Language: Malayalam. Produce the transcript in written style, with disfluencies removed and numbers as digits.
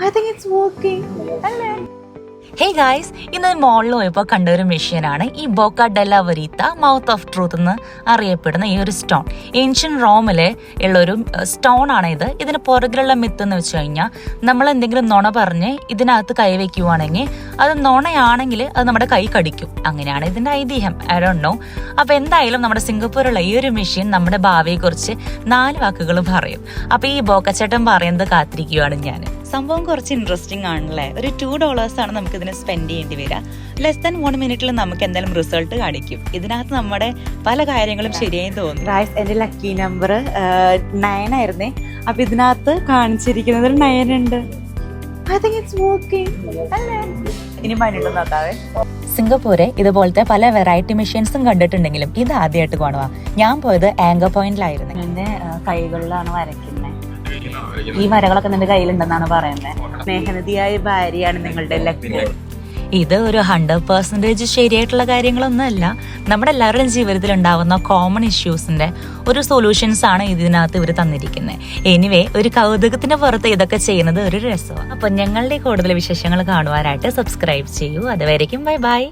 I think it's working. Hey guys, ഇന്ന് മോളിൽ പോയപ്പോൾ കണ്ട ഒരു മെഷീനാണ് ഈ ബോക്ക ഡെല്ല വെരീത്ത മൗത്ത് ഓഫ് ട്രൂത്ത് എന്ന് അറിയപ്പെടുന്ന ഈ ഒരു സ്റ്റോൺ. ഏൻഷ്യൻ റോമിലെ ഉള്ളൊരു സ്റ്റോൺ ആണ് ഇത്. ഇതിന് പുറകിലുള്ള മിത്ത് എന്ന് വെച്ച് കഴിഞ്ഞാൽ നമ്മൾ എന്തെങ്കിലും നുണ പറഞ്ഞ് ഇതിനകത്ത് കൈവയ്ക്കുവാണെങ്കിൽ അത് നുണയാണെങ്കിൽ അത് നമ്മുടെ കൈ കടിക്കും. അങ്ങനെയാണ് ഇതിന്റെ ഐതിഹ്യം. I don't know. അപ്പൊ എന്തായാലും നമ്മുടെ സിംഗപ്പൂരുള്ള ഈ ഒരു മെഷീൻ നമ്മുടെ ഭാവിയെക്കുറിച്ച് 4 വാക്കുകൾ പറയും. അപ്പൊ ഈ ബോക്കച്ചേട്ടൻ പറയുന്നത് കാത്തിരിക്കുകയാണ് ഞാൻ. സംഭവം കുറച്ച് ഇൻട്രസ്റ്റിംഗ് ആണല്ലേ. ഒരു $2 ആണ് നമുക്ക് ഇതിന് സ്പെൻഡ് ചെയ്യേണ്ടി വരിക. ലെസ് ദാൻ 1 മിനിറ്റിൽ നമുക്ക് എന്തായാലും റിസൾട്ട് കാണിക്കും. ഇതിനകത്ത് നമ്മുടെ പല കാര്യങ്ങളും ശരിയായി തോന്നും. ഗായ്സ്, എന്റെ ലക്കി നമ്പർ 9 ആയിരുന്നേ. അപ്പൊ ഇതിനകത്ത് കാണിച്ചിരിക്കുന്നത് 9 ഉണ്ട്. I think it's working. ഇനി മണിട്ട് നോക്കാവേ. സിംഗപ്പൂരെ ഇതുപോലത്തെ പല വെറൈറ്റി മെഷീൻസും കണ്ടിട്ടുണ്ടെങ്കിലും ഇത് ആദ്യമായിട്ട് കാണുക. ഞാൻ പോയത് ആങ്കർ പോയിന്റിലായിരുന്നു. എന്റെ കൈകളിലാണ് വരയ്ക്കുന്നത്. ഈ വരകളൊക്കെ നിന്റെ കയ്യിലുണ്ടെന്നാണ് പറയുന്നത്. സ്നേഹനിധിയായ ഭാര്യയാണ് നിങ്ങളുടെ ലക്കി. ഇത് ഒരു 100% ശരിയായിട്ടുള്ള കാര്യങ്ങളൊന്നുമല്ല. നമ്മുടെ എല്ലാവരുടെയും ജീവിതത്തിൽ ഉണ്ടാവുന്ന കോമൺ ഇഷ്യൂസിന്റെ ഒരു സൊല്യൂഷൻസ് ആണ് ഇതിനകത്ത് ഇവർ തന്നിരിക്കുന്നത്. എനിവേ, ഒരു കൗതുകത്തിന് പുറത്ത് ഇതൊക്കെ ചെയ്യുന്നത് ഒരു രസമാണ്. അപ്പൊ ഞങ്ങളുടെ കൂടുതൽ വിശേഷങ്ങൾ കാണുവാനായിട്ട് സബ്സ്ക്രൈബ് ചെയ്യൂ. അതുവരേക്കും ബൈ ബൈ.